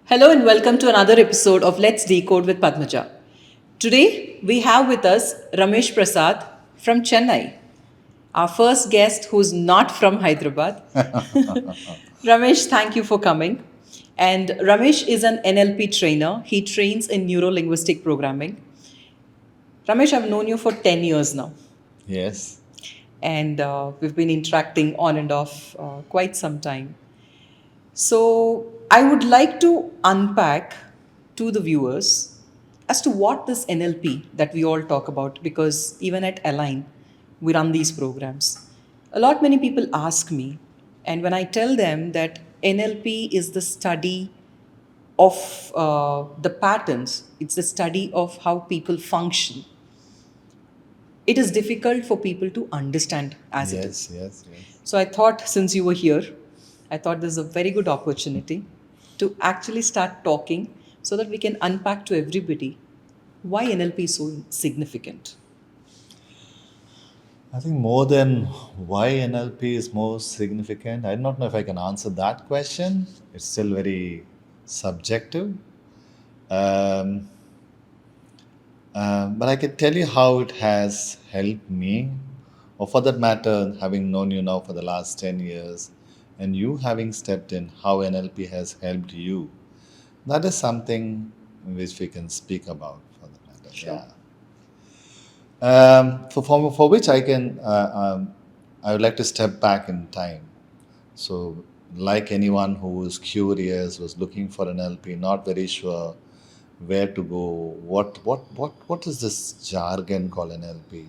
Hello and welcome to another episode of Let's Decode with Padmaja. Today we have with us Ramesh Prasad from Chennai, our first guest who's not from Hyderabad. Ramesh, thank you for coming. And Ramesh is an NLP trainer. He trains in Neuro-Linguistic Programming. Ramesh, I've known you for 10 years now. Yes. And we've been interacting on and off quite some time. So, I would like to unpack to the viewers as to what this NLP that we all talk about, because even at Align, we run these programs. A lot many people ask me, and when I tell them that NLP is the study of the patterns, it's the study of how people function, it is difficult for people to understand as it is. Yes. So I thought, since you were here, I thought this is a very good opportunity to actually start talking so that we can unpack to everybody why NLP is so significant. I think more than why NLP is more significant, I don't know if I can answer that question. It's still very subjective. Um, but I can tell you how it has helped me, or for that matter, having known you now for the last 10 years, and you having stepped in, how NLP has helped you. That is something which we can speak about for that matter. Sure. Yeah. For which I would like to step back in time. So, like anyone who is curious, was looking for an LP, not very sure where to go, what is this jargon called an LP,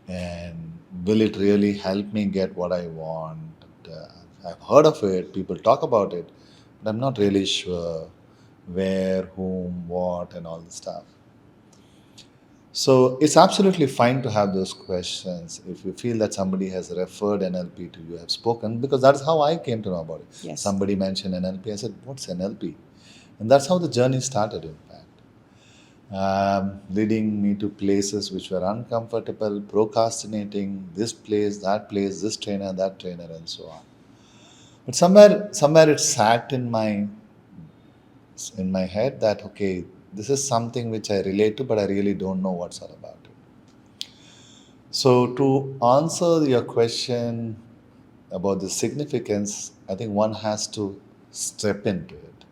and will it really help me get what I want? Uh, I've heard of it, people talk about it, but I'm not really sure where, whom, what, and all the stuff. So it's absolutely fine to have those questions if you feel that somebody has referred NLP to you, have spoken, because that's how I came to know about it. Yes. Somebody mentioned NLP, I said, "What's NLP?" And that's how the journey started, in fact, leading me to places which were uncomfortable, procrastinating, this place, this trainer, that trainer, and so on. But somewhere it sat in my head that okay, this is something which I relate to, but I really don't know what's all about it. So to answer your question about the significance, I think one has to step into it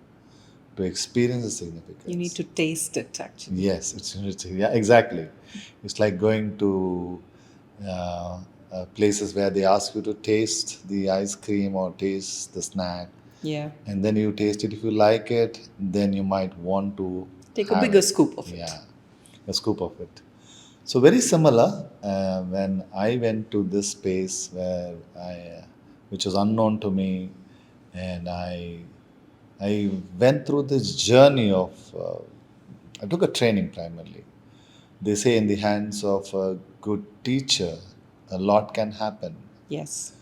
to experience the significance. You need to taste it, actually. Yes, yeah, exactly. It's like going to places where they ask you to taste the ice cream or taste the snack, Yeah. and then you taste it. If you like it, then you might want to Take a have bigger it. scoop of it. Yeah, a scoop of it. So very similar. When I went to this space which was unknown to me, and I went through this journey of. I took a training primarily. They say in the hands of a good teacher, a lot can happen. Yes.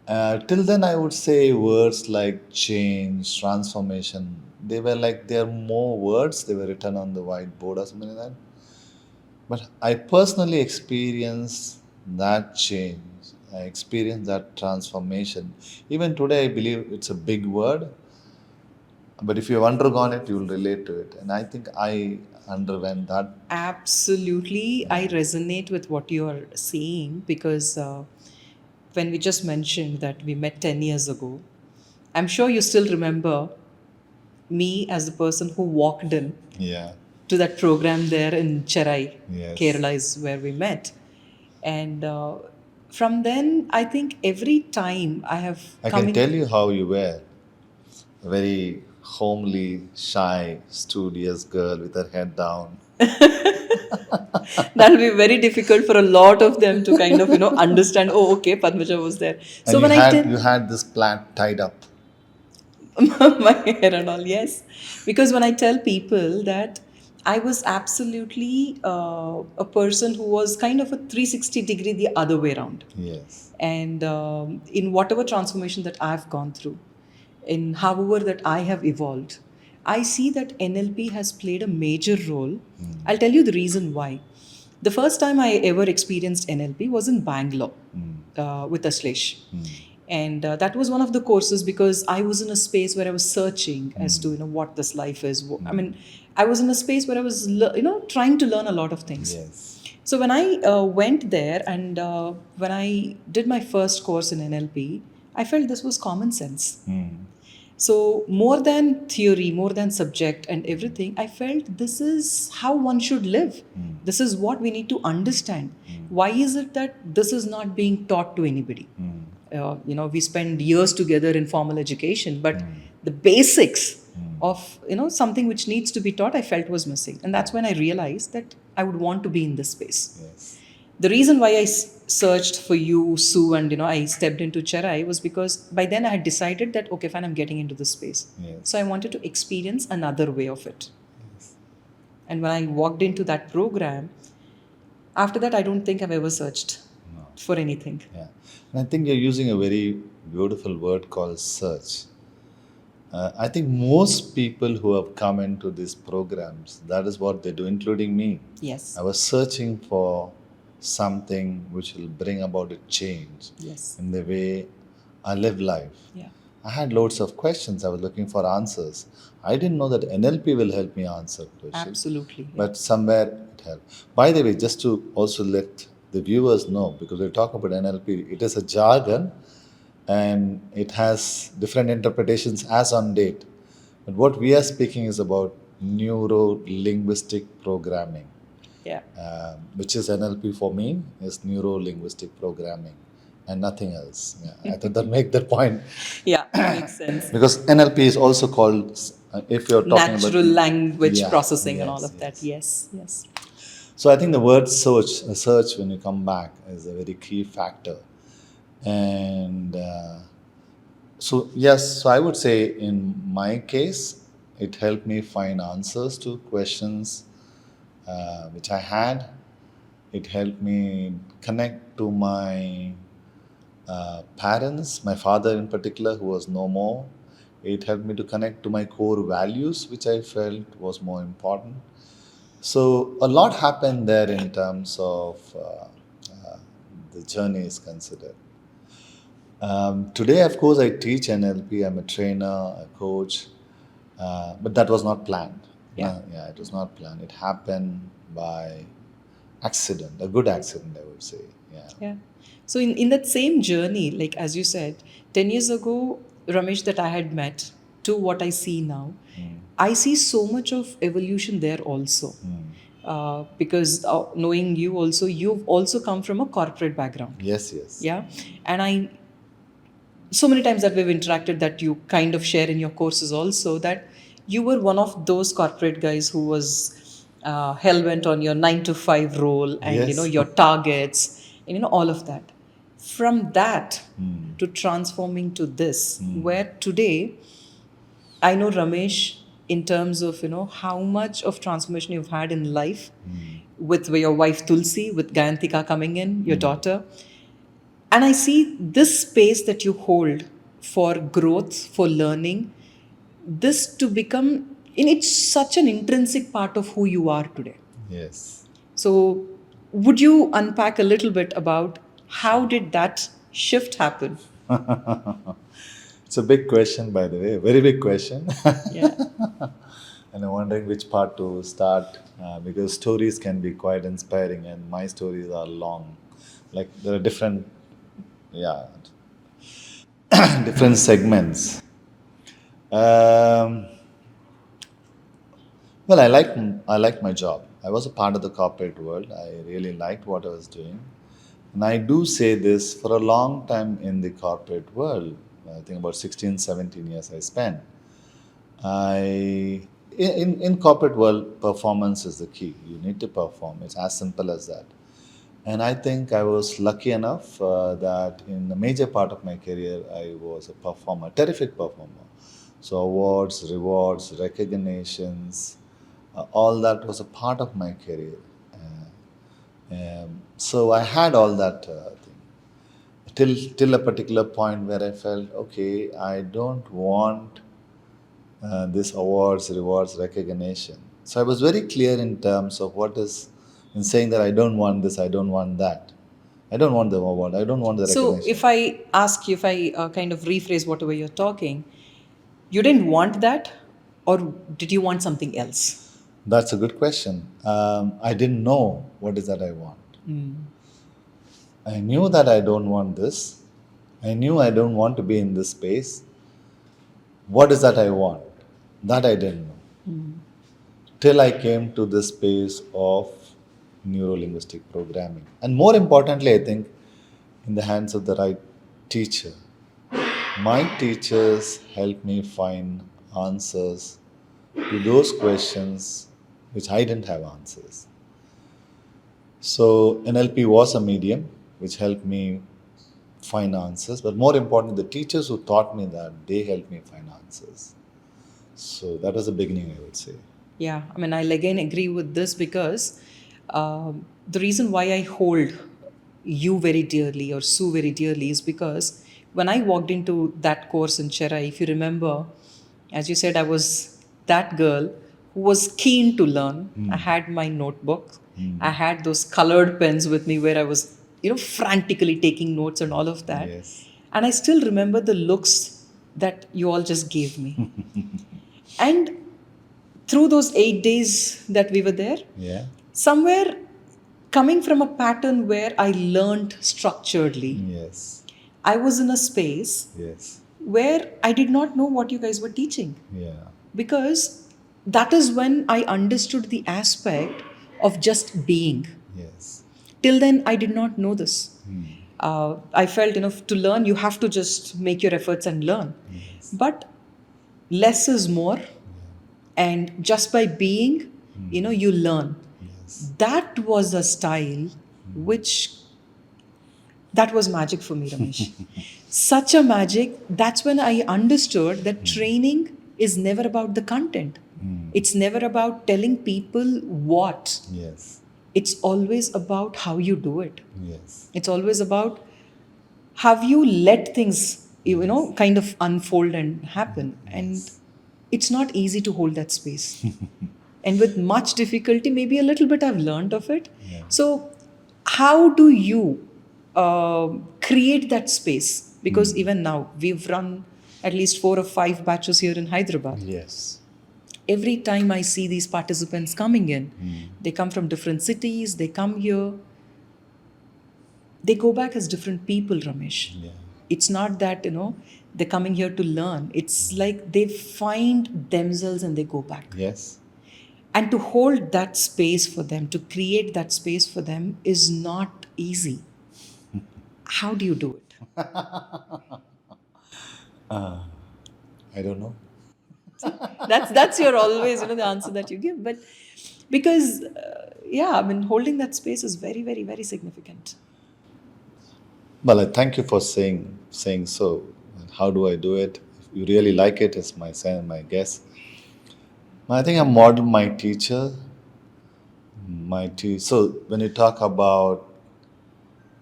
Till then, I would say words like change, transformation, they were like they're more words, they were written on the whiteboard or something like that. But I personally experienced that change, I experienced that transformation. Even today, I believe it's a big word, but if you've undergone it, you'll relate to it. And I think I underwent that. Absolutely. I resonate with what you're saying because when we just mentioned that we met 10 years ago, I'm sure you still remember me as the person who walked in Yeah, to that program there in Chennai, yes. Kerala is where we met. And from then, I think every time I have I come can in. tell you how you were. A very homely, shy, studious girl with her head down. That'll be very difficult for a lot of them to kind of, understand, oh, okay, Padmaja was there. And So when I tell you had this plant tied up. my hair and all, yes. Because when I tell people that I was absolutely a person who was kind of a 360-degree the other way around. Yes. And in whatever transformation that I've gone through, in however that I have evolved, I see that NLP has played a major role. I'll tell you the reason why. The first time I ever experienced NLP was in Bangalore with Ashlesh. And that was one of the courses, because I was in a space where I was searching as to what this life is. I mean, I was in a space where I was trying to learn a lot of things. Yes. So when I went there, and when I did my first course in NLP, I felt this was common sense. So more than theory, more than subject and everything, I felt this is how one should live. This is what we need to understand. Why is it that this is not being taught to anybody? We spend years together in formal education, but the basics of something which needs to be taught, I felt was missing. And that's when I realized that I would want to be in this space. Yes. The reason why I searched for you, Sue, and I stepped into Cherai was because by then I had decided that okay, fine, I'm getting into this space. Yes. So I wanted to experience another way of it. And when I walked into that program, after that, I don't think I've ever searched for anything. Yeah. And I think you're using a very beautiful word called search. I think most people who have come into these programs, that is what they do, including me. Yes. I was searching for something which will bring about a change Yes. in the way I live life. Yeah. I had loads of questions. I was looking for answers. I didn't know that NLP will help me answer questions. Absolutely. Yeah. But somewhere it helped. By the way, just to also let the viewers know, because we talk about NLP, it is a jargon and it has different interpretations as on date. But what we are speaking is about neuro-linguistic programming. Yeah. Which is NLP for me, is neuro-linguistic programming and nothing else. Yeah, I thought that make that point. Yeah, makes sense. Because NLP is also called, if you're talking about Natural language Yeah, processing and yes, all of that. Yes, yes. So I think the word search when you come back is a very key factor. And so yes, so I would say in my case, it helped me find answers to questions which I had. It helped me connect to my parents, my father in particular, who was no more. It helped me to connect to my core values, which I felt was more important. So a lot happened there in terms of the journey is considered. Today, of course, I teach NLP. I'm a trainer, a coach, but that was not planned. Yeah. Yeah, it was not planned. It happened by accident, a good accident, I would say. Yeah. Yeah. So in that same journey, like as you said, 10 years ago, Ramesh, that I had met to what I see now, I see so much of evolution there also. Because knowing you also, you've also come from a corporate background. Yes, yes. Yeah. And so many times that we've interacted, that you kind of share in your courses also, that you were one of those corporate guys who was hell-bent on your 9 to 5 role, and Yes. your targets, and all of that. From that to transforming to this, where today I know, Ramesh, in terms of how much of transformation you've had in life, with your wife Tulsi, with Gayantika coming in, your daughter. And I see this space that you hold for growth, for learning, this to become, it's such an intrinsic part of who you are today. Yes. So would you unpack a little bit about how did that shift happen? It's a big question, by the way, a very big question. Yeah. And I'm wondering which part to start because stories can be quite inspiring, and my stories are long. Like there are different, yeah, different segments. Um, well, I liked my job. I was a part of the corporate world. I really liked what I was doing, and I do say this for a long time in the corporate world. I think about 16, 17 years I spent. In corporate world, performance is the key. You need to perform. It's as simple as that. And I think I was lucky enough that in a major part of my career, I was a performer, terrific performer. So awards, rewards, recognitions, all that was a part of my career. So I had all that thing till a particular point where I felt, okay, I don't want this awards, rewards, recognition. So I was very clear in terms of what is, in saying that I don't want this, I don't want that. I don't want the award. I don't want the So recognition. if I ask you, if I kind of rephrase whatever you're talking, you didn't want that, or did you want something else? That's a good question. I didn't know what is that I want. I knew that I don't want this. I knew I don't want to be in this space. What is that I want? That I didn't know. Till I came to this space of neuro-linguistic programming. And more importantly, I think in the hands of the right teacher. My teachers helped me find answers to those questions which I didn't have answers. So NLP was a medium which helped me find answers, but more importantly, the teachers who taught me that, they helped me find answers. So that was the beginning, I would say. Yeah, I mean, I'll again agree with this because the reason why I hold you very dearly or Sue very dearly is because when I walked into that course in Chennai, if you remember, as you said, I was that girl who was keen to learn. I had my notebook, I had those colored pens with me where I was, frantically taking notes and all of that. Yes. And I still remember the looks that you all just gave me. And through those 8 days that we were there, Yeah. somewhere coming from a pattern where I learned structuredly, Yes. I was in a space Yes. where I did not know what you guys were teaching. Yeah. Because that is when I understood the aspect of just being. Yes. Till then, I did not know this. I felt, to learn, you have to just make your efforts and learn. Yes. But less is more, and just by being, you learn. Yes. That was a style which that was magic for me, Ramesh. Such a magic. That's when I understood that training is never about the content. It's never about telling people what. Yes. It's always about how you do it. Yes. It's always about have you let things, kind of unfold and happen. And Yes. it's not easy to hold that space. And with much difficulty, maybe a little bit I've learned of it. Yeah. So, how do you create that space? Because even now, we've run at least 4 or 5 batches here in Hyderabad. Yes. Every time I see these participants coming in, they come from different cities, they come here, they go back as different people, Ramesh. Yeah. It's not that, they're coming here to learn. It's like they find themselves and they go back. Yes. And to hold that space for them, to create that space for them is not easy. How do you do it? I don't know. That's your always, the answer that you give. But because, yeah, I mean, holding that space is very, very, very significant. Well, I thank you for saying so. And how do I do it? If you really like it, it's my guess. I think I modeled my teacher. So when you talk about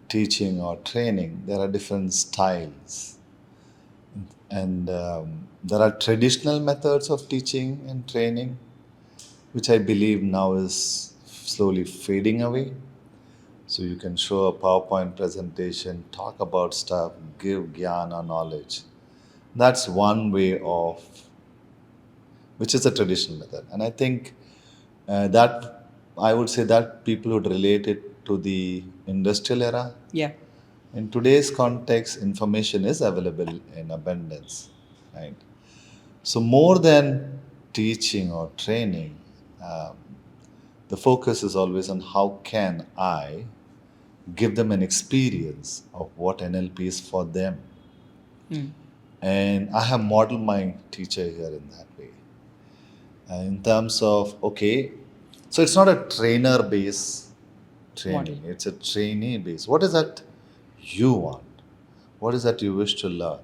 teaching or training, there are different styles, and there are traditional methods of teaching and training, which I believe now is slowly fading away. So you can show a PowerPoint presentation, talk about stuff, give gyan or knowledge. That's one way of, which is a traditional method. And I think that I would say that people would relate it to the industrial era. Yeah. In today's context, information is available in abundance, right? So more than teaching or training, um, the focus is always on how can I give them an experience of what NLP is for them. And I have modeled my teacher here in that way. In terms of, okay, so it's not a trainer based training, Model. it's a trainee based. What is that you want? What is that you wish to learn?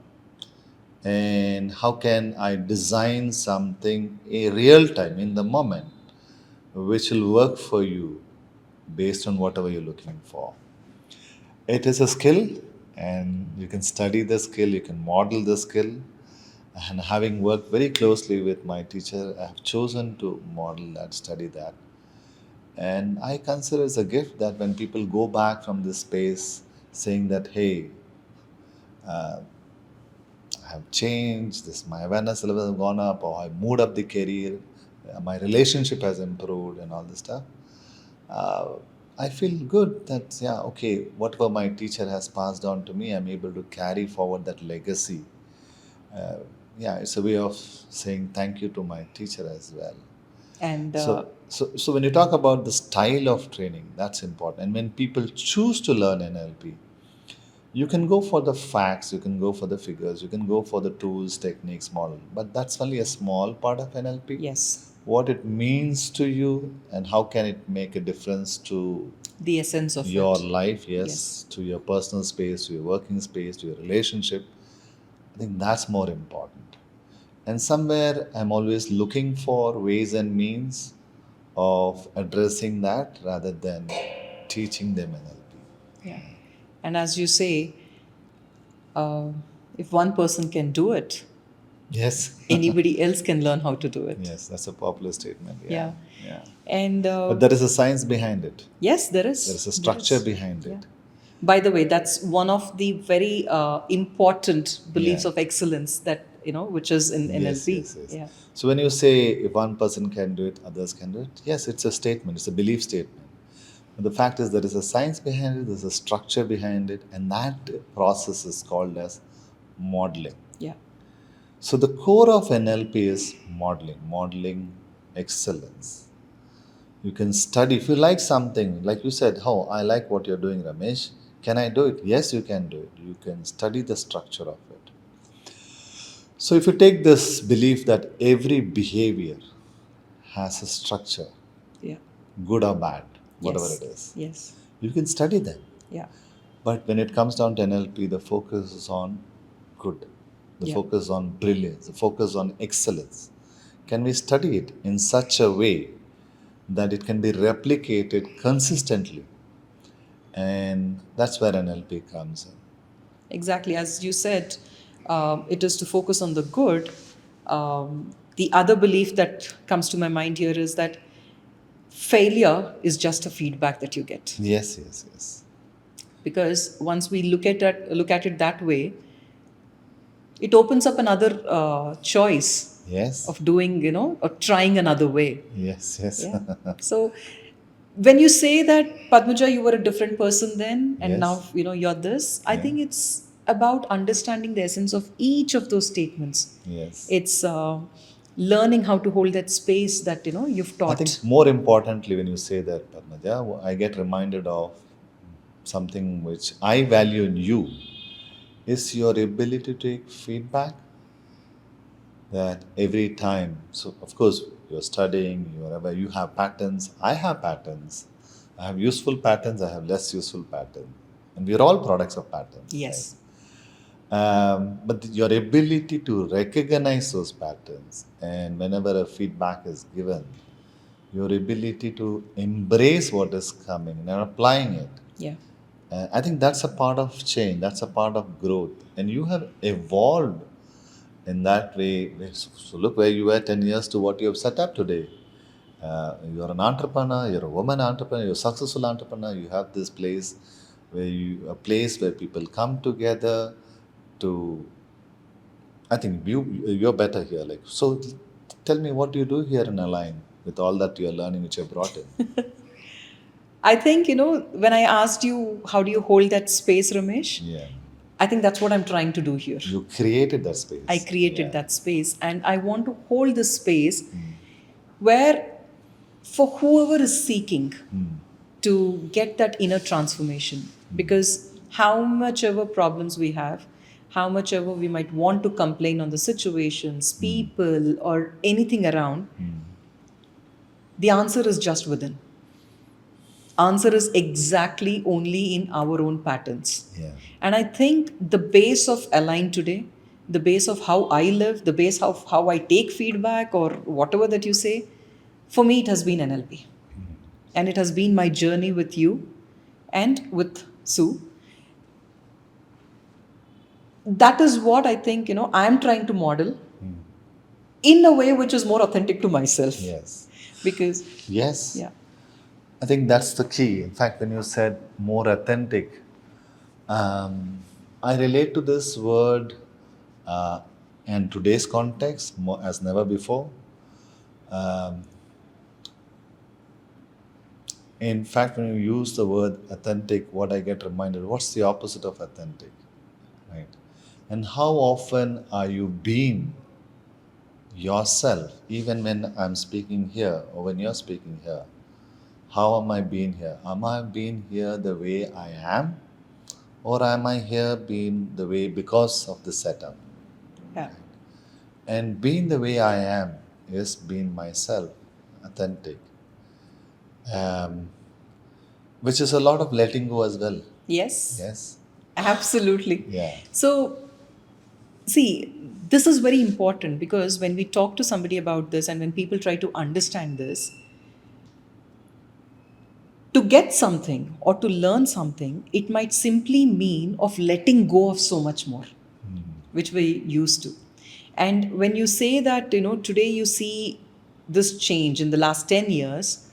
And how can I design something a real time in the moment which will work for you based on whatever you're looking for? It is a skill, and you can study the skill, you can model the skill. And having worked very closely with my teacher, I have chosen to model that, study that. And I consider it's a gift that when people go back from this space, saying that, hey, I have changed, this my awareness level has gone up, or I moved up the career, my relationship has improved, and all this stuff. Uh, I feel good that, yeah, okay, whatever my teacher has passed on to me, I'm able to carry forward that legacy. Uh, yeah, it's a way of saying thank you to my teacher as well. And So when you talk about the style of training, that's important. And when people choose to learn NLP, you can go for the facts, you can go for the figures, you can go for the tools, techniques, model, but that's only a small part of NLP. yes, What it means to you and how can it make a difference to the essence of your it. life, Yes. yes, to your personal space, to your working space, to your relationship. I think that's more important. And somewhere I'm always looking for ways and means of addressing that rather than teaching them NLP. Yeah. And as you say, uh, if one person can do it, Yes. anybody else can learn how to do it. Yes, that's a popular statement. Yeah. Yeah. Yeah. And But there is a science behind it. yes, there There is. is a There structure is. behind Yeah. it. By the way, that's one of the very important beliefs Yeah. of excellence that, which is in Yes, NLP. yes, yes. Yeah. So when you say if one person can do it, others can do it, yes, it's a statement, it's a belief statement. But the fact is there is a science behind it, there's a structure behind it, and that process is called as modeling. Yeah. So the core of NLP is modeling excellence. You can study. If you like something, like you said, oh, I like what you're doing, Ramesh. Can I do it? Yes, you can do it. You can study the structure of it. So if you take this belief that every behavior has a structure, Yeah. good or bad, whatever Yes. it is, Yes. you can study them. Yeah. But when it comes down to NLP, the focus is on good, the Yeah. focus on brilliance, the focus on excellence. Can we study it in such a way that it can be replicated consistently? And that's where NLP comes in. Exactly. As you said, it is to focus on the good. The other belief that comes to my mind here is that failure is just a feedback that you get. Yes, yes, yes. Because once we look at it that way, it opens up another choice Yes, of doing, or trying another way. yes, yes. Yeah. So when you say that, Padmaja, you were a different person then, and now Yes. you're this, I Yeah. think it's about understanding the essence of each of those statements. Yes. It's learning how to hold that space that you've I taught. think more importantly, when you say that, Padmaja, I get reminded of something which I value in you is your ability to take feedback. That every time, so of course, you're studying, you're aware, you have patterns, I have patterns. I have useful patterns, I have less useful patterns. And we're all products of patterns, right? Yes. But your ability to recognize those patterns and whenever a feedback is given, your ability to embrace what is coming and applying it. Yeah. I think that's a part of change, that's a part of growth. And you have evolved in that way. So look where you were 10 years to what you have set up today. You're an entrepreneur, you're a woman entrepreneur, you're a successful entrepreneur. You have this place a place where people come together to, I think you're better here. Like, so tell me, what do you do here in Align with all that you're learning, which you brought in? I think, when I asked you, how do you hold that space, Ramesh? Yeah. I think that's what I'm trying to do here. You created that space. I created Yeah. that space, and I want to hold this space where, for whoever is seeking to get that inner transformation, because how much ever problems we have, how much ever we might want to complain on the situations, people, or anything around, the answer is just within. Answer is exactly only in our own patterns. Yeah. And I think the base of Align today, the base of how I live, the base of how I take feedback or whatever that you say, for me, it has been NLP. And it has been my journey with you and with Sue. That is what I think, I'm trying to model in a way which is more authentic to myself. Yes. Because, Yes. yeah, I think that's the key. In fact, when you said more authentic, I relate to this word uh, in today's context more, as never before. Um, in fact, when you use the word authentic, what I get reminded, what's the opposite of authentic, right? And how often are you being yourself, even when I'm speaking here or when you're speaking here? How am I being here? Am I being here the way I am? Or am I here being the way because of the setup? Yeah. And being the way I am is being myself, authentic, um, which is a lot of letting go as well. Yes, Yes. absolutely. Yeah. So, see, this is very important because when we talk to somebody about this and when people try to understand this, to get something or to learn something, it might simply mean of letting go of so much more, which we used to. And when you say that, today you see this change in the last 10 years,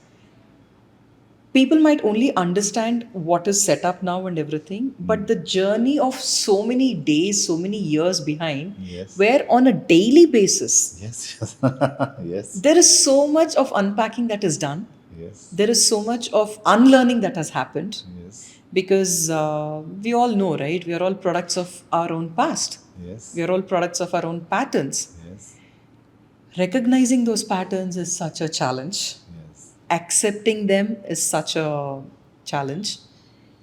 people might only understand what is set up now and everything, but the journey of so many days, so many years behind, Yes. where on a daily basis, Yes. Yes. there is so much of unpacking that is done. Yes. There is so much of unlearning that has happened Yes. because we all know, right? We are all products of our own past. Yes. We are all products of our own patterns. Yes. Recognizing those patterns is such a challenge. Yes. Accepting them is such a challenge.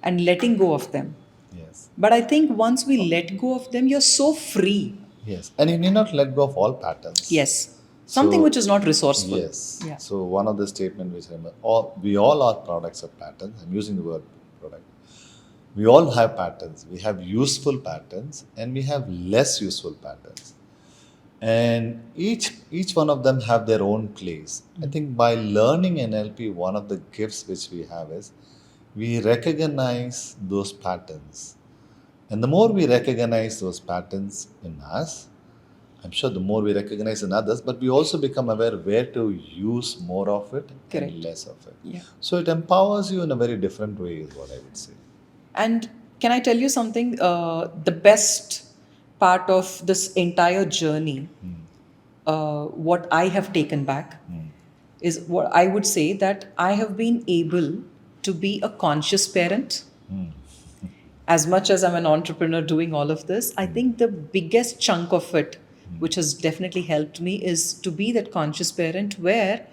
And letting go of them. Yes. But I think once we let go of them, you're so free. Yes. And you need not let go of all patterns. Yes. Something So, which is not resourceful. yes. Yeah. So, one of the statement which I remember, we all are products of patterns. I'm using the word product. We all have patterns. We have useful patterns and we have less useful patterns. And each one of them have their own place. I think by learning NLP, one of the gifts which we have is we recognize those patterns. And the more we recognize those patterns in us, I'm sure the more we recognize in others, but we also become aware where to use more of it Correct. and less of it. Yeah. So it empowers you in a very different way, is what I would say. And can I tell you something? The best part of this entire journey, what I have taken back, is what I would say that I have been able to be a conscious parent. As much as I'm an entrepreneur doing all of this, I think the biggest chunk of it, which has definitely helped me, is to be that conscious parent where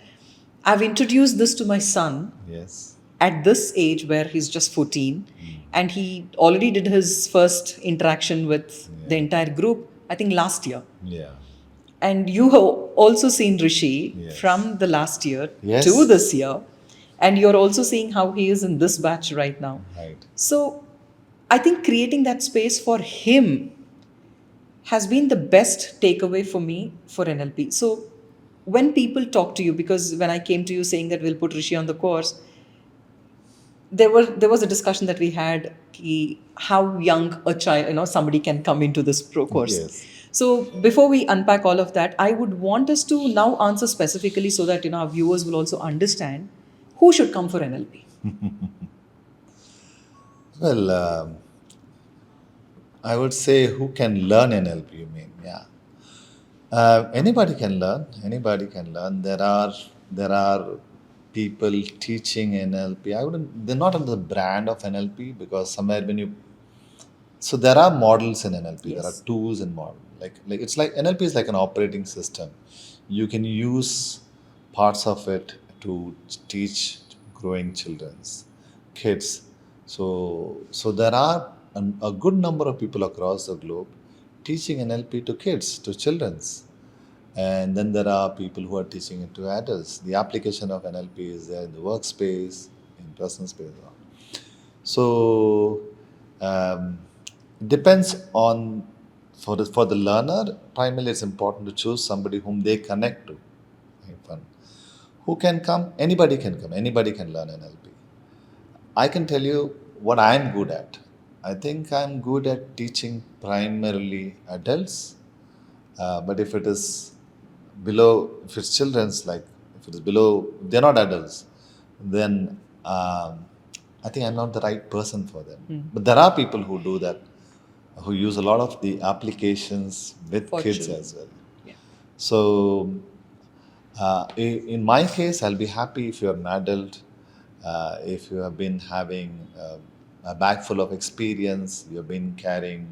I've introduced this to my son Yes. at this age where he's just 14 and he already did his first interaction with the entire group, I think last year. Yeah. And you have also seen Rishi Yes. from the last year Yes. to this year. And you're also seeing how he is in this batch right now. Right. So I think creating that space for him has been the best takeaway for me for NLP. So when people talk to you, because when I came to you saying that we'll put Rishi on the course, there was a discussion that we had how young a child, somebody can come into this pro course. Yes. So before we unpack all of that, I would want us to now answer specifically so that our viewers will also understand who should come for NLP. Well, I would say who can learn NLP, you mean? Yeah. Anybody can learn. Anybody can learn. There are people teaching NLP. I wouldn't. They're not under the brand of NLP because somewhere when you, so there are models in NLP. There are Yes. tools in model. Like it's like NLP is like an operating system. You can use parts of it to teach growing children's kids. So there are a good number of people across the globe teaching NLP to kids, to children's. And then there are people who are teaching it to adults. The application of NLP is there in the workspace, in personal space. So it depends on, for the learner. Primarily, it's important to choose somebody whom they connect to. Right? Who can come? Anybody can come. Anybody can learn NLP. I can tell you what I'm good at. I think I'm good at teaching primarily adults. But if it is below, if it's children's, like if it is below, they're not adults, then I think I'm not the right person for them. But there are people who do that, who use a lot of the applications with For kids children. as well. Yeah. So, in my case, I'll be happy if you're an adult, if you have been having a bag full of experience, you've been carrying,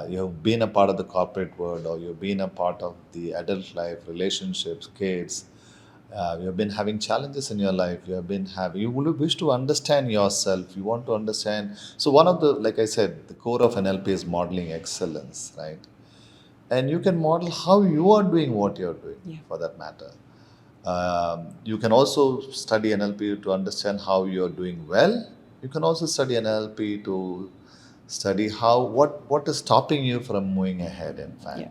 you've been a part of the corporate world, or you've been a part of the adult life, relationships, kids. You've been having challenges in your life. You have been having. You will wish to understand yourself. You want to understand. So one of the, like I said, the core of NLP is modeling excellence, right? And you can model how you are doing what you're doing, Yeah. for that matter. You can also study NLP to understand how you're doing well. You can also study NLP to study how what is stopping you from moving ahead. In fact, Yeah.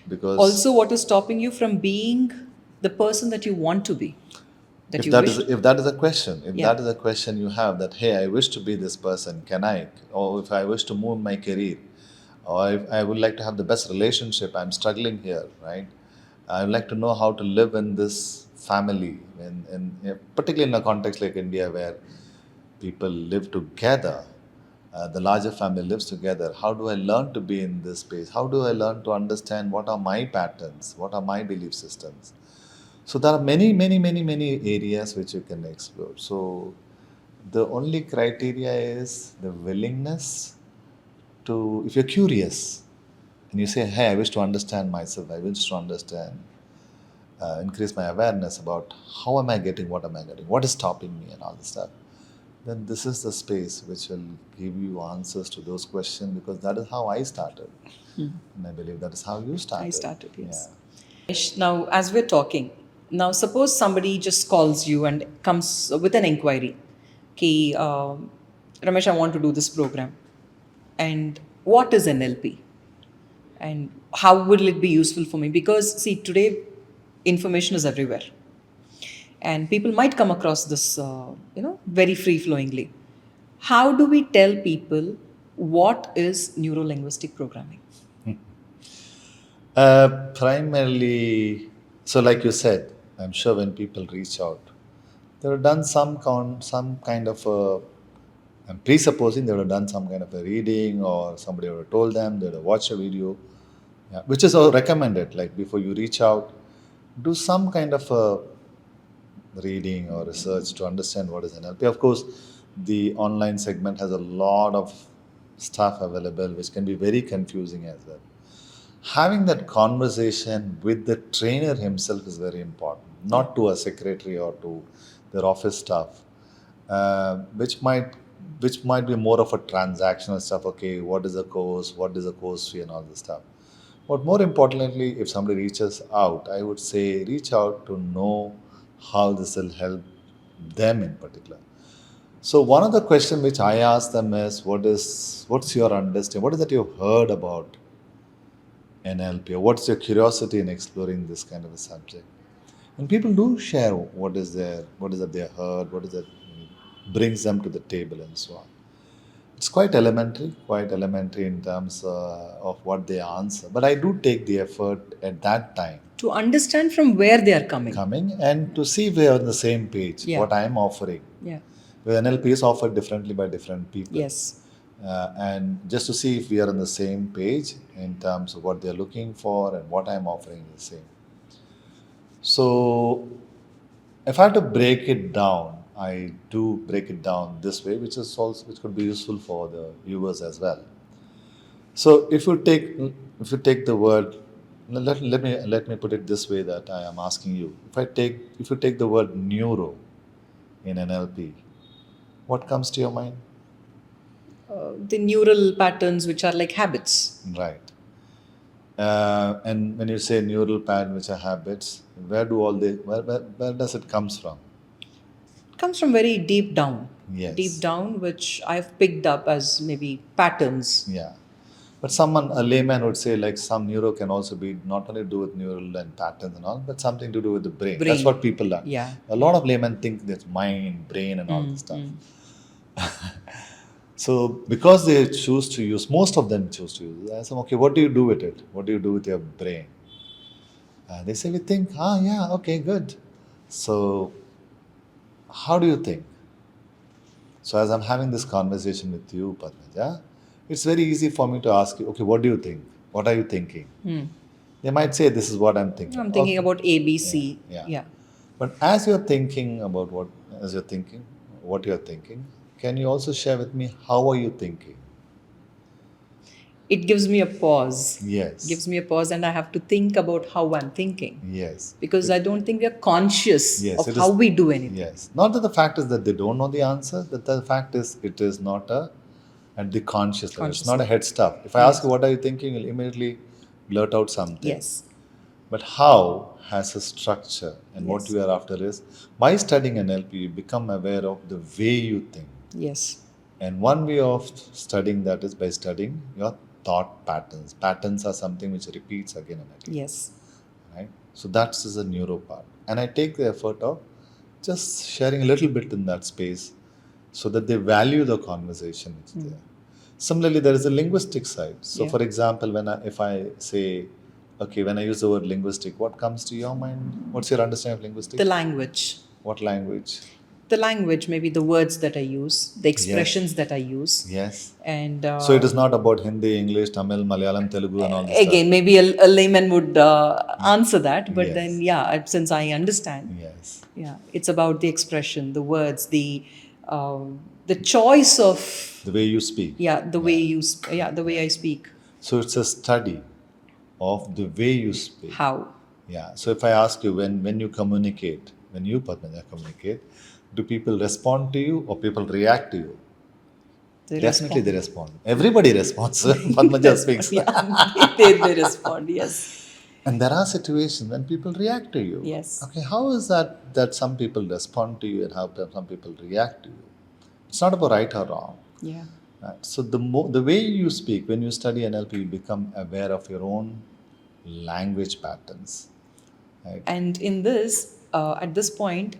because Also, what is stopping you from being the person that you want to be, that you wish? if that is a question, if Yeah. that is a question you have, that hey, I wish to be this person, can I? Or if I wish to move my career, or if I would like to have the best relationship, I'm struggling here, right? I would like to know how to live in this family, particularly in a context like India where people live together. The larger family lives together. How do I learn to be in this space? How do I learn to understand what are my patterns? What are my belief systems? So there are many, many, many, many areas which you can explore. So the only criteria is the willingness to, if you're curious and you say, hey, I wish to understand myself, I wish to understand, increase my awareness about how am I getting, what am I getting, what is stopping me, and all this stuff, then this is the space which will give you answers to those questions, because that is how I started. And I believe that is how you I started. started, Yeah. yes. Now, as we're talking, now suppose somebody just calls you and comes with an inquiry. Okay, Ramesh, I want to do this program. And what is NLP? And how will it be useful for me? Because, see, today information is everywhere. And people might come across this, very free flowingly. How do we tell people what is neuro linguistic programming? Primarily, so like you said, I'm sure when people reach out, they have done some kind of a, I'm presupposing they would have done some kind of a reading, or somebody would have told them, they would have watched a video, yeah, which is all recommended. Like before you reach out, do some kind of a reading or research to understand what is NLP. Of course, the online segment has a lot of stuff available, which can be very confusing as well. Having that conversation with the trainer himself is very important, not to a secretary or to their office staff, which might be more of a transactional stuff. Okay, what is the course? What is the course fee and all this stuff. But more importantly, if somebody reaches out, I would say reach out to know how this will help them in particular. So one of the questions which I ask them is, what's your understanding? What is that you've heard about NLP? Or what's your curiosity in exploring this kind of a subject? And people do share what is that they heard, what is that brings them to the table, and so on. It's quite elementary in terms of what they answer. But I do take the effort at that time To understand from where they are coming. coming and to see if we are on the same page, Yeah. what I am offering. Yeah. Because NLP is offered differently by different people. Yes. And just to see if we are on the same page in terms of what they're looking for and what I'm offering is the same. So, if I have to break it down, I do break it down this way, which could be useful for the viewers as well. So, if you take the word, let me put it this way, that I am asking you. If you take the word neuro in NLP, what comes to your mind? The neural patterns, which are like habits, Right. And when you say neural pattern, which are habits, where does it comes from? comes from very deep down. Yes. Deep down, which I've picked up as maybe patterns. Yeah. But a layman would say, like, some neuro can also be not only do with neural and patterns and all, but something to do with the brain. That's Brain. what people learn. Yeah. A lot of laymen think that's mind, brain, and all this stuff. So because they choose to use, most of them choose to use, I say, okay, what do you do with it? What do you do with your brain? They say, we think, yeah, okay, good. So how do you think? So as I'm having this conversation with you, Padmaja, it's very easy for me to ask you, okay, what do you think? What are you thinking? They might say, this is what I'm thinking. I'm thinking Okay. about A, B, Yeah, C. yeah. Yeah. But as you're thinking about what you're thinking, can you also share with me how are you thinking? It gives me a pause. Yes. Gives me a pause, and I have to think about how I'm thinking. Yes. Because I don't think we are conscious Yes, of it how is. we do anything. Yes. Not that the fact is that they don't know the answer, that the fact is it is not a at the conscious level. It's Conscious not a level. head stuff. If I ask you Yes. what are you thinking, you'll immediately blurt out something. Yes. But how has a structure, and what Yes. we are after is by studying NLP, you become aware of the way you think. Yes. And one way of studying that is by studying your thought patterns. Patterns are something which repeats again and again. Yes. Right? So that's is a neuro part. And I take the effort of just sharing a little bit in that space so that they value the conversation which there. Similarly, there is a linguistic side. So, Yeah. for example, if I say, okay, when I use the word linguistic, what comes to your mind? What's your understanding of linguistic? The language. What language? The language, maybe the words that I use, the expressions that I use. Yes. And So it is not about Hindi, English, Tamil, Malayalam, Telugu, and all this stuff. again, maybe a layman would answer that, but Yes. then, yeah, since I understand, Yes. yeah, it's about the expression, the words, the choice of, The way you speak. yeah, the way the way I speak. So it's a study of the way you speak. How? Yeah. So if I ask you when you communicate, when you Padmaja communicate, do people respond to you or people react to you? They Definitely respond. they respond. Everybody responds. Padmaja speaks. Yeah, they respond. Yes. And there are situations when people react to you. Yes. Okay, how is that some people respond to you and how some people react to you? It's not about right or wrong. Yeah. Right. So the way you speak, when you study NLP, you become aware of your own language patterns. Right? And in this, at this point,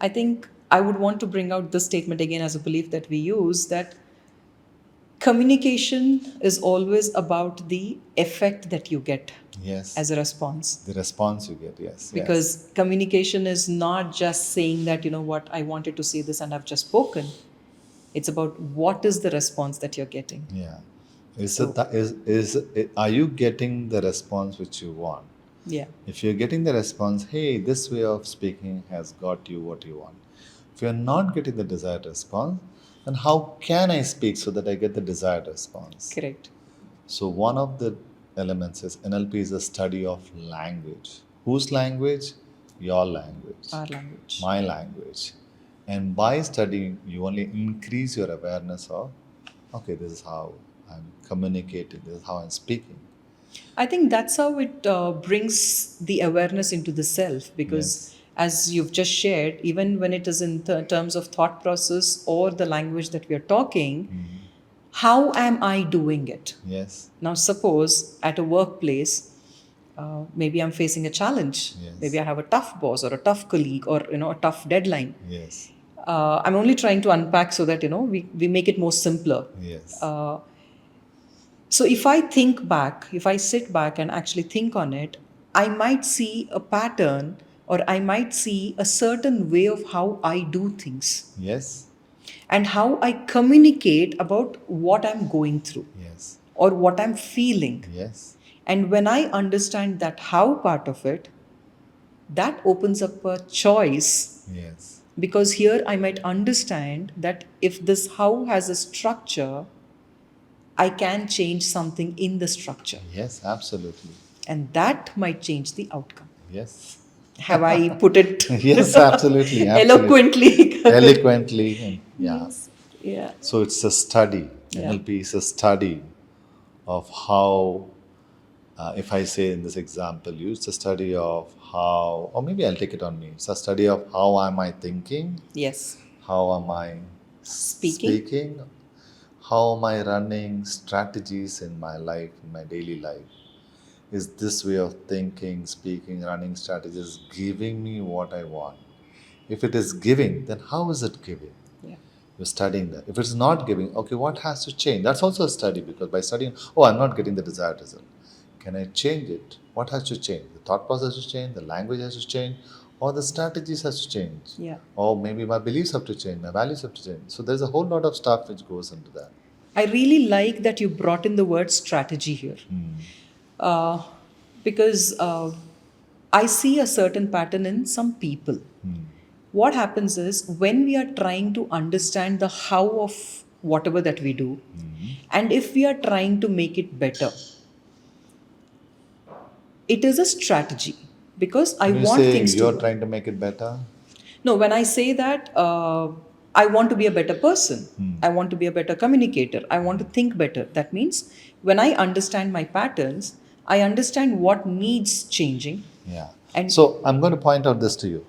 I think I would want to bring out this statement again as a belief that we use, that communication is always about the effect that you get Yes. as a response. The response you get, yes. Because communication is not just saying that, you know what, I wanted to say this and I've just spoken. It's about what is the response that you're getting. Yeah. Are you getting the response which you want? Yeah. If you're getting the response, hey, this way of speaking has got you what you want. If you're not getting the desired response, then how can I speak so that I get the desired response? Correct. So one of the elements is NLP is a study of language. Whose language? Your language. Our language. My language. And by studying, you only increase your awareness of, okay, this is how I'm communicating, this is how I'm speaking. I think that's how it brings the awareness into the self, because as you've just shared, even when it is in terms of thought process or the language that we are talking, how am I doing it? Yes. Now, suppose at a workplace, maybe I'm facing a challenge. Yes. Maybe I have a tough boss or a tough colleague or, you know, a tough deadline. Yes. I'm only trying to unpack so that, you know, we make it more simpler. Yes. So if I think back, if I sit back and actually think on it, I might see a pattern, or I might see a certain way of how I do things Yes. and how I communicate about what I'm going through Yes. or what I'm feeling. Yes. And when I understand that how part of it, that opens up a choice, Yes. because here I might understand that if this how has a structure, I can change something in the structure, Yes, absolutely. and that might change the outcome. Yes. Have I put it Yes, absolutely. eloquently? Eloquently. And yeah. Yeah. So it's a study. Yeah. NLP is a study of how, if I say in this example, it's a study of how, or maybe I'll take it on me. It's a study of how am I thinking, Yes. how am I speaking, how am I running strategies in my life, in my daily life. Is this way of thinking, speaking, running strategies giving me what I want? If it is giving, then how is it giving? Yeah. You're studying that. If it's not giving, okay, what has to change? That's also a study, because by studying, oh, I'm not getting the desired result. Can I change it? What has to change? The thought process has to change, the language has to change, or the strategies has to change, Yeah. or maybe my beliefs have to change, my values have to change. So there's a whole lot of stuff which goes into that. I really like that you brought in the word strategy here. Uh, because I see a certain pattern in some people. What happens is when we are trying to understand the how of whatever that we do, and if we are trying to make it better, it is a strategy because I When you want say things to you're work. trying to make it better, No, when I say that, I want to be a better person, I want to be a better communicator, I want to think better. That means when I understand my patterns, I understand what needs changing. yeah. And So I'm going to point out this to you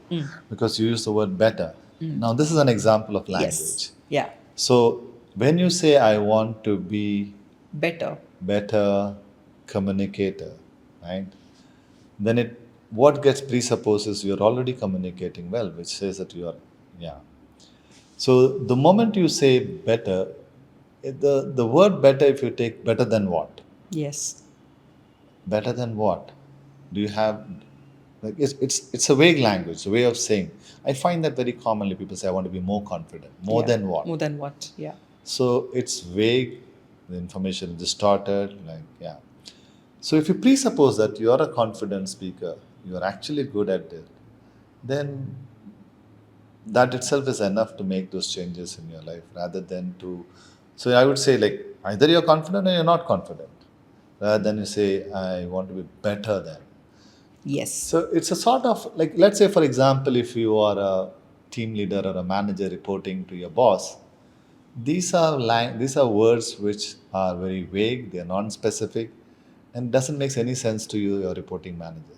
because you use the word better. Now, this is an example of yes, language. yeah, So when you say I want to be better. better communicator, right? Then it what gets presupposes you're already communicating well, which says that you are, yeah. So the moment you say better, the word better, if you take better than what? Yes, Better than what? Do you have like it's a vague language, a way of saying. I find that very commonly people say I want to be more confident. More yeah, than what? more than what? Yeah, So it's vague, the information is distorted, like yeah. So if you presuppose that you're a confident speaker, you're actually good at it, then that itself is enough to make those changes in your life rather than to. So I would say, like, either you're confident or you're not confident, rather than you say, I want to be better than. yes, So it's a sort of like, let's say, for example, if you are a team leader or a manager reporting to your boss, these are words which are very vague, they are non-specific, and doesn't make any sense to you, your reporting manager.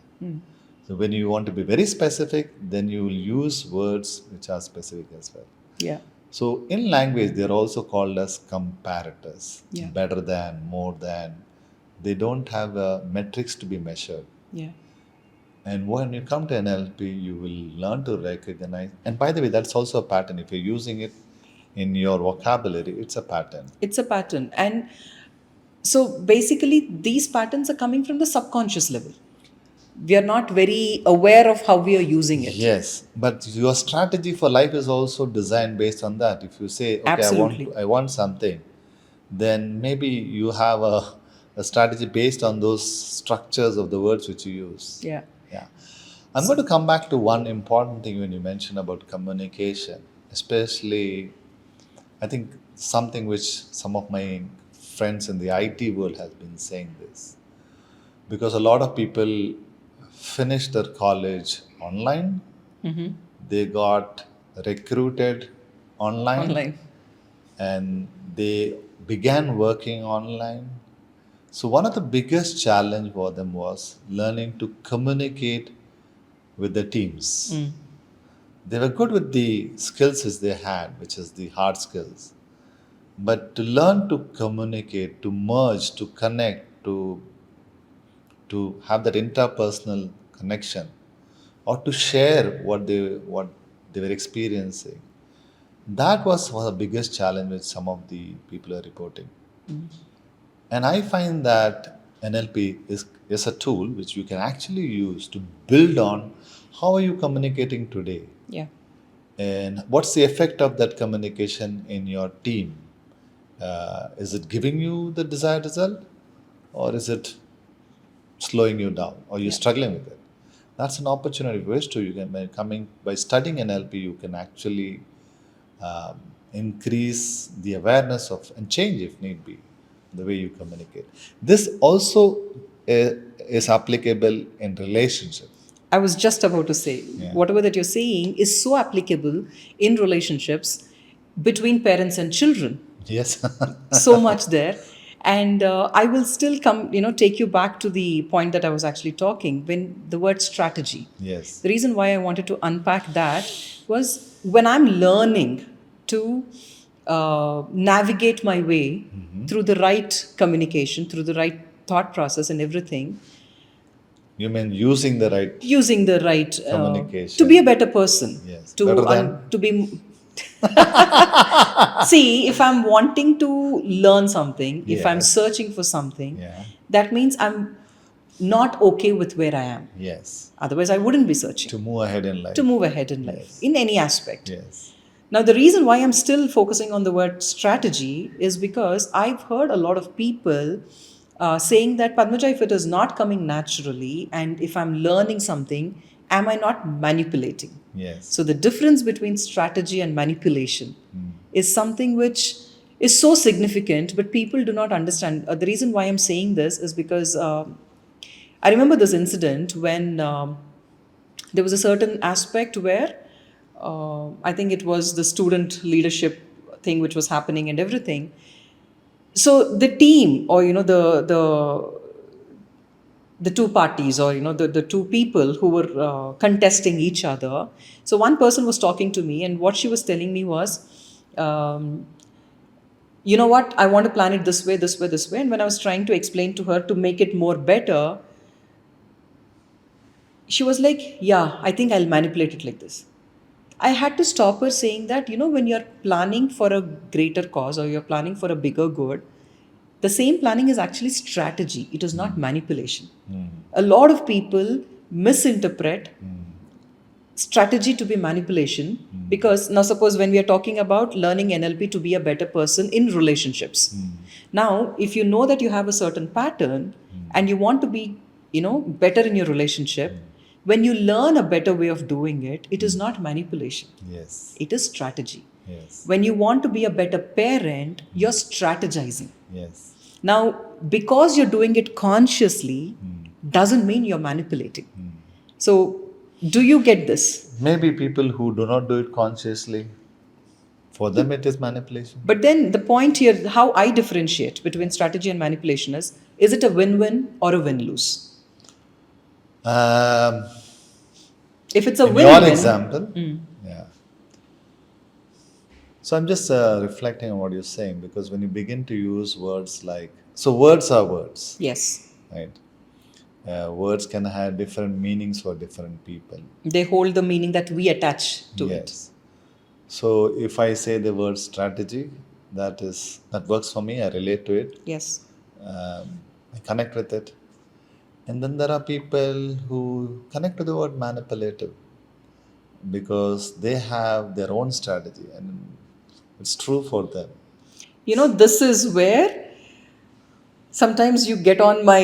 So when you want to be very specific, then you will use words which are specific as well. yeah, So in language, they are also called as comparators, yeah, better than, more than. They don't have metrics to be measured. yeah. And when you come to NLP, you will learn to recognize. And by the way, that's also a pattern. If you're using it in your vocabulary, it's a pattern. It's a pattern. And so basically, these patterns are coming from the subconscious level. We are not very aware of how we are using it. Yes, but your strategy for life is also designed based on that. If you say, okay, Absolutely. I want something, then maybe you have a strategy based on those structures of the words which you use. Yeah. Yeah. I'm going to come back to one important thing when you mention about communication, especially I think something which some of my friends in the IT world has been saying this. Because a lot of people finish their college online, they got recruited online, Online. and they began working online. So one of the biggest challenge for them was learning to communicate with the teams. They were good with the skills as they had, which is the hard skills. But to learn to communicate, to merge, to connect, to have that interpersonal connection, or to share what they were experiencing, that was one of the biggest challenge which some of the people are reporting. And I find that NLP is a tool which you can actually use to build on how are you communicating today, Yeah. and what's the effect of that communication in your team. Is it giving you the desired result, or is it slowing you down, or you're Yeah. struggling with it? That's an opportunity for us to. You can by studying NLP, you can actually um, increase the awareness of and change if need be the way you communicate. This also is applicable in relationships. I was just about to say, Yeah. whatever that you're saying is so applicable in relationships between parents and children. Yes. So much there. And I will still take you back to the point that I was actually talking when the word strategy. Yes. The reason why I wanted to unpack that was when I'm learning to navigate my way through the right communication, through the right thought process and everything, You mean using the right using the right to be a communication? better person, Yes. to Better than? to be. See, if I'm wanting to learn something, if I'm Yes. searching for something, Yeah. that means I'm not okay with where I am. Yes. Otherwise, I wouldn't be searching To move ahead in life. to move ahead in life Yes. in any aspect. Yes. Now, the reason why I'm still focusing on the word strategy is because I've heard a lot of people saying that, Padmaja, if it is not coming naturally and if I'm learning something, am I not manipulating? Yes. So, the difference between strategy and manipulation is something which is so significant, but people do not understand. The reason why I'm saying this is because I remember this incident when there was a certain aspect where I think it was the student leadership thing which was happening and everything. So the team, or the two parties, or the two people who were contesting each other. So one person was talking to me, and what she was telling me was, um, you know what, I want to plan it this way, this way, this way. And when I was trying to explain to her to make it more better, she was like, yeah, I think I'll manipulate it like this. I had to stop her, saying that, when you're planning for a greater cause or you're planning for a bigger good, the same planning is actually strategy. It is not manipulation. A lot of people misinterpret strategy to be manipulation, because now, suppose when we are talking about learning NLP to be a better person in relationships. Now, if you know that you have a certain pattern and you want to be, better in your relationship, when you learn a better way of doing it, it is not manipulation. Yes. It is strategy. Yes. When you want to be a better parent, you're strategizing. Yes. Now, because you're doing it consciously, doesn't mean you're manipulating. So, do you get this? Maybe people who do not do it consciously, for them it is manipulation. But then the point here, how I differentiate between strategy and manipulation is it a win win or a win lose? Um, If it's a in win your win, example, yeah. So I'm just reflecting on what you're saying, because when you begin to use words like, so words are words, yes, right? Words can have different meanings for different people. they hold the meaning that we attach to it. Yes. So if I say the word strategy, that works for me. I relate to it. Yes, I connect with it. And then there are people who connect to the word manipulative because they have their own strategy and it's true for them. this is where sometimes you get on my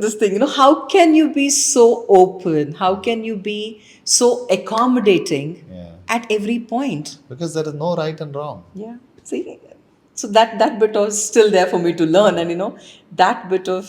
this thing. How can you be so open? How can you be so accommodating Yeah. at every point? Because there is no right and wrong. Yeah. See, so that bit was still there for me to learn, and that bit of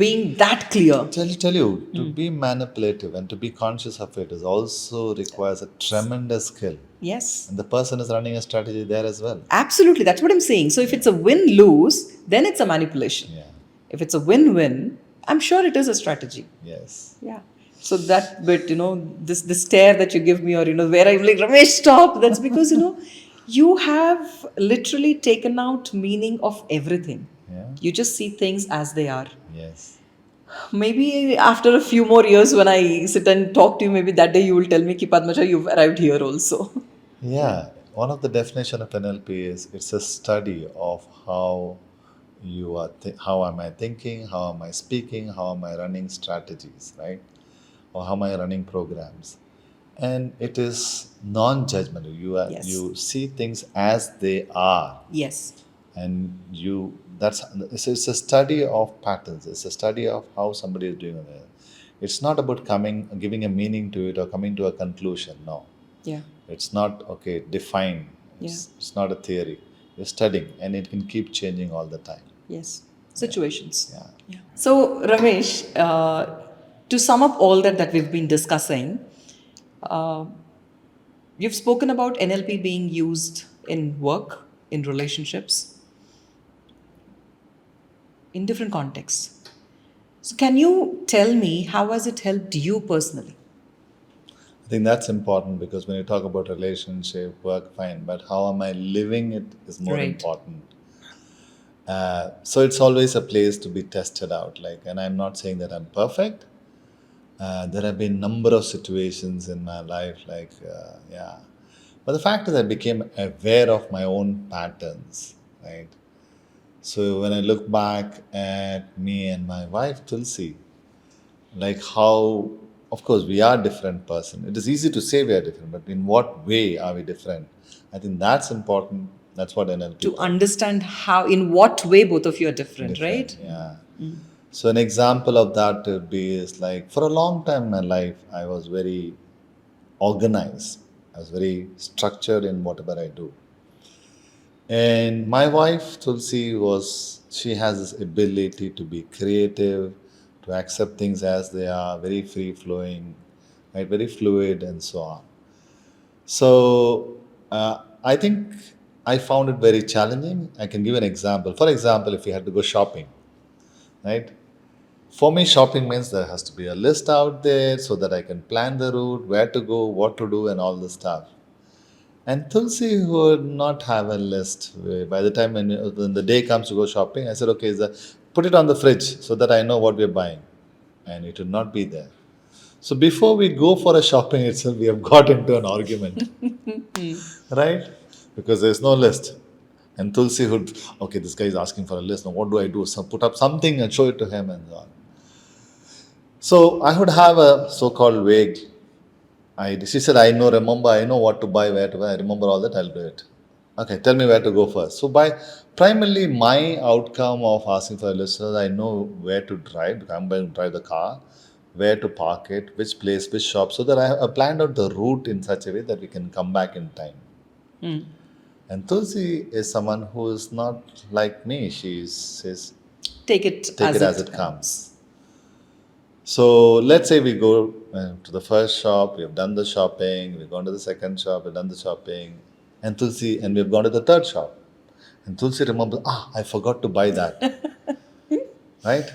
being that clear. Tell you, to be manipulative and to be conscious of it is also requires a tremendous skill. Yes, And the person is running a strategy there as well. absolutely. That's what I'm saying. So if it's a win lose, then it's a manipulation. Yeah. If it's a win win, I'm sure it is a strategy. Yes. Yeah. So that bit, this stare that you give me, or where I'm like, Ramesh, stop. That's because you have literally taken out meaning of everything. Yeah. You just see things as they are. Yes. Maybe after a few more years, when I sit and talk to you, maybe that day you will tell me, Ki Padmaja, you've arrived here also. Yeah. One of the definition of NLP is it's a study of how how am I thinking, how am I speaking, how am I running strategies, right? Or how am I running programs? And it is non-judgmental. Yes. You see things as they are, Yes. and it's a study of patterns. It's a study of how somebody is doing it. It's not about giving a meaning to it or coming to a conclusion. No, Yeah. it's not defined. It's not a theory. You're studying, and it can keep changing all the time. Yes. Situations. Yeah. Yeah. So, Ramesh, to sum up all that we've been discussing, uh, you've spoken about NLP being used in work, in relationships, in different contexts. So, can you tell me how has it helped you personally? I think that's important because when you talk about relationship, work, fine, but how am I living it is more Right. important. So it's always a place to be tested out. And I'm not saying that I'm perfect. There have been number of situations in my life, yeah. But the fact is, I became aware of my own patterns, right? So when I look back at me and my wife Tulsi, like how, of course, we are different person. It is easy to say we are different, but in what way are we different? I think that's important. That's what NLP To taught. understand how, in what way both of you are different, Different, right? yeah. So an example of that would be is like for a long time in my life, I was very organized. I was very structured in whatever I do. And my wife Tulsi she has this ability to be creative, to accept things as they are, very free flowing, right, very fluid, and so on. So I think I found it very challenging. I can give an example. For example, if you had to go shopping, right? For me, shopping means there has to be a list out there so that I can plan the route, where to go, what to do, and all the stuff. And Tulsi would not have a list. By the time when the day comes to go shopping, I said, okay, put it on the fridge so that I know what we're buying. And it would not be there. So before we go for a shopping itself, we have got into an argument, right? Because there's no list. And Tulsi would, okay, this guy is asking for a list. Now what do I do? So put up something and show it to him and so on. So I would have a so-called vague. She said, I know what to buy, where to buy. I remember all that, I'll do it. Okay, tell me where to go first. So by primarily my outcome of asking for a list is I know where to drive, because I'm going to drive the car, where to park it, which place, which shop, so that I have planned out the route in such a way that we can come back in time. And Tulsi is someone who is not like me. She says, Take it take as it as it it comes. comes. So let's say we go to the first shop, we have done the shopping, we've gone to the second shop, we've done the shopping, and we've gone to the third shop. And Tulsi remembers, I forgot to buy that, right?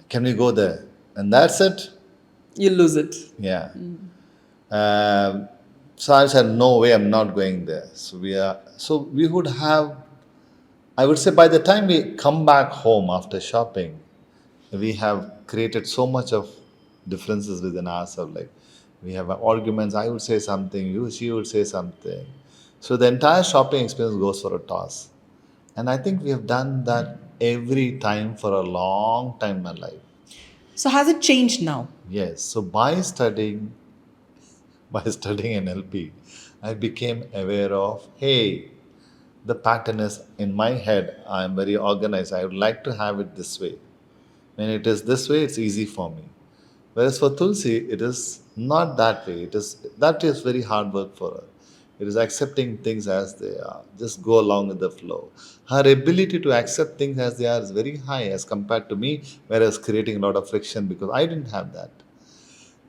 Can we go there? And that's it. You lose it. Yeah. Um, so I said, no way, I'm not going there. So we would have, I would say by the time we come back home after shopping, we have created so much of differences within ourselves. Like we have arguments. I would say something, she would say something. So the entire shopping experience goes for a toss. And I think we have done that every time for a long time in my life. So has it changed now? Yes. So by studying NLP, I became aware of, hey, the pattern is in my head. I'm very organized. I would like to have it this way. When it is this way, it's easy for me. Whereas for Tulsi, it is not that way. That is very hard work for her. It is accepting things as they are. Just go along with the flow. Her ability to accept things as they are is very high as compared to me, whereas creating a lot of friction because I didn't have that.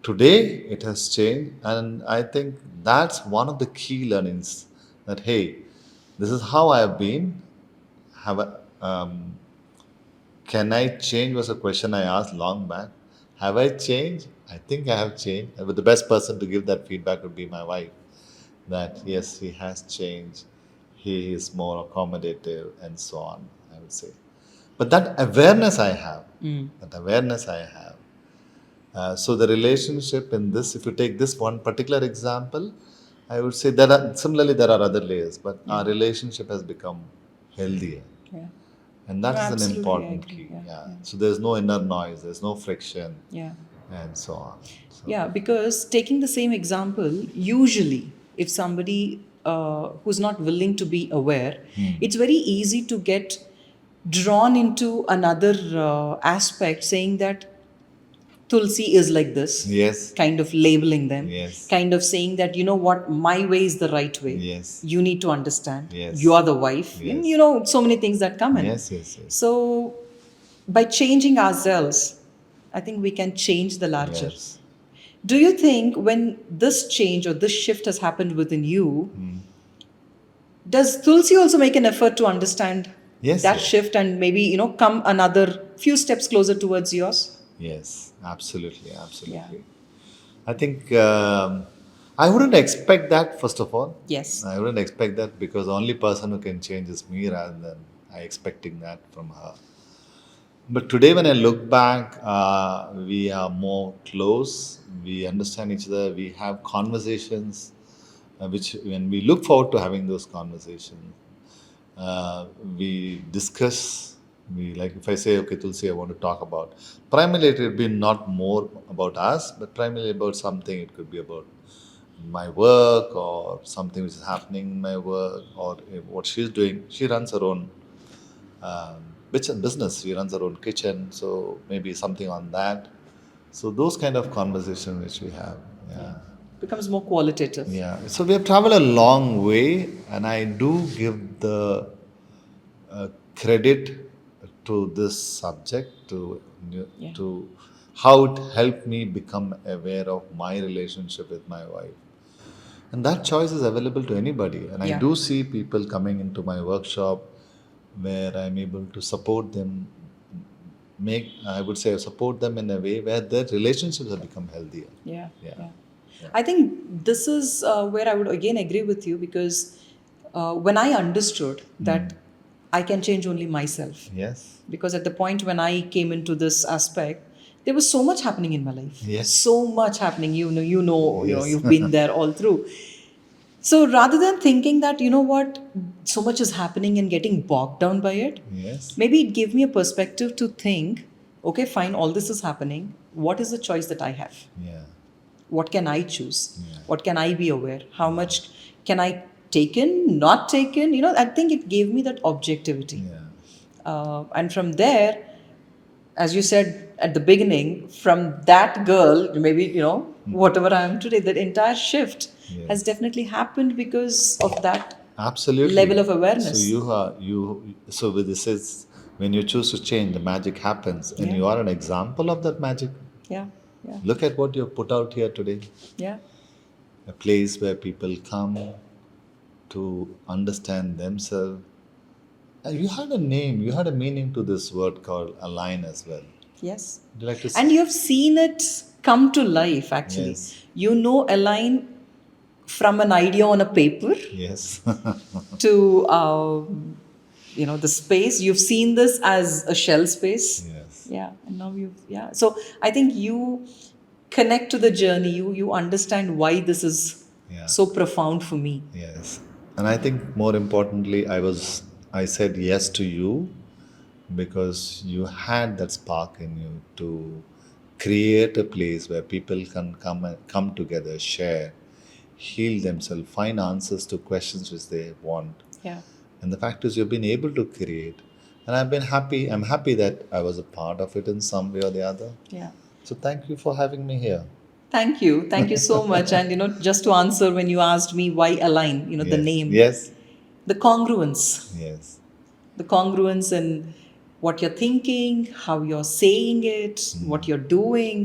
Today, it has changed, and I think that's one of the key learnings that hey, this is how I have been. Have a, can I change was a question I asked long back. Have I changed? I think I have changed. But the best person to give that feedback would be my wife. That yes, he has changed. He is more accommodative and so on, I would say. But that awareness I have, that awareness I have. So the relationship in this, if you take this one particular example, I would say similarly there are other layers, but our relationship has become healthier. Yeah. And that No, is an absolutely, I important agree. key. Yeah, Yeah. yeah. So there's no inner noise, there's no friction, Yeah. and so on. So, Yeah, because taking the same example, usually if somebody who's not willing to be aware, it's very easy to get drawn into another aspect saying that Tulsi is like this, yes, kind of labeling them, yes, kind of saying that, you know what, my way is the right way. yes, You need to understand. You yes, are the wife. And, yes, so many things that come in. yes, yes, yes, So, by changing ourselves, I think we can change the larger. yes, Do you think when this change or this shift has happened within you, does Tulsi also make an effort to understand yes, that yes, shift and maybe, come another few steps closer towards yours? yes, absolutely, Yeah. absolutely. I think I wouldn't expect that, first of all. Yes. I wouldn't expect that because the only person who can change is me rather than I expecting that from her. But today, when I look back, we are more close. We understand each other. We have conversations, which when we look forward to having those conversations. We discuss. We like if I say, okay, Tulsi, I want to talk about. Primarily, it will be not more about us, but primarily about something. It could be about my work or something which is happening in my work or what she's doing. She runs her own business. She runs her own kitchen, so maybe something on that. So those kind of conversations which we have. Yeah. Becomes more qualitative. Yeah. So we have traveled a long way, and I do give the credit to this subject Yeah. to how it helped me become aware of my relationship with my wife. And that choice is available to anybody. And I Yeah. do see people coming into my workshop where I'm able to support them, I would say, support them in a way where their relationships have become healthier. Yeah, Yeah. yeah. Yeah. I think this is where I would again agree with you, because when I understood that I can change only myself, Yes. because at the point when I came into this aspect, there was so much happening in my life. Yes. So much happening. Yes. You've been there all through. So rather than thinking that, what, so much is happening and getting bogged down by it, Yes. maybe it gave me a perspective to think, okay, fine, all this is happening. What is the choice that I have? Yeah. What can I choose? Yeah. What can I be aware? How much can I take in, not take in? I think it gave me that objectivity. Yeah. And from there, as you said at the beginning, from that girl, maybe, whatever I am today, that entire shift has Yes. definitely happened because of that Absolutely. level of So awareness. you are you. So with this is when you choose to change, the magic happens, and Yeah. you are an example of that magic. Yeah, yeah, Look at what you have put out here today. yeah, A place where people come to understand themselves. You had a name, you had a meaning to this word called align as well. yes. Would you like to? And you have seen it come to life, actually. Yes. Align from an idea on a paper Yes. to the space. You've seen this as a shell space. Yes. Yeah, and now so I think you connect to the journey. You understand why this is Yeah. so profound for me. Yes. And I think more importantly, I said yes to you because you had that spark in you to create a place where people can come together, share, heal themselves, find answers to questions which they want. Yeah, And the fact is, you've been able to create. And I've been happy. I'm happy that I was a part of it in some way or the other. yeah. So thank you for having me here. Thank you so much. And just to answer when you asked me why align, the Yes. name, Yes. the congruence. Yes. The congruence in what you're thinking, how you're saying it, what you're doing,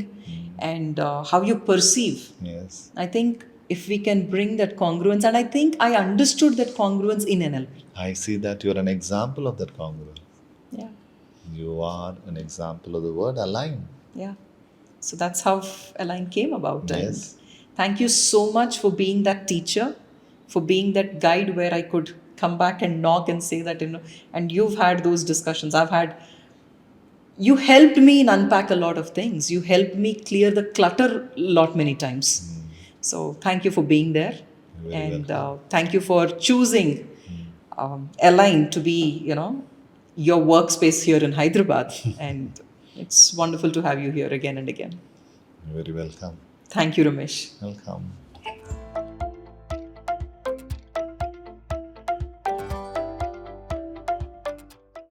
and how you perceive. Yes. I think if we can bring that congruence, and I think I understood that congruence in NLP. I see that you're an example of that congruence. Yeah, You are an example of the word align. yeah. So that's how Align came about. Yes. And thank you so much for being that teacher, for being that guide where I could come back and knock and say that, and you've had those discussions. You helped me in unpack a lot of things. You helped me clear the clutter lot many times. So thank you for being there. You're very And welcome. thank you for choosing Align to be, your workspace here in Hyderabad. And it's wonderful to have you here again and again. You're very welcome. Thank you, Ramesh. Welcome.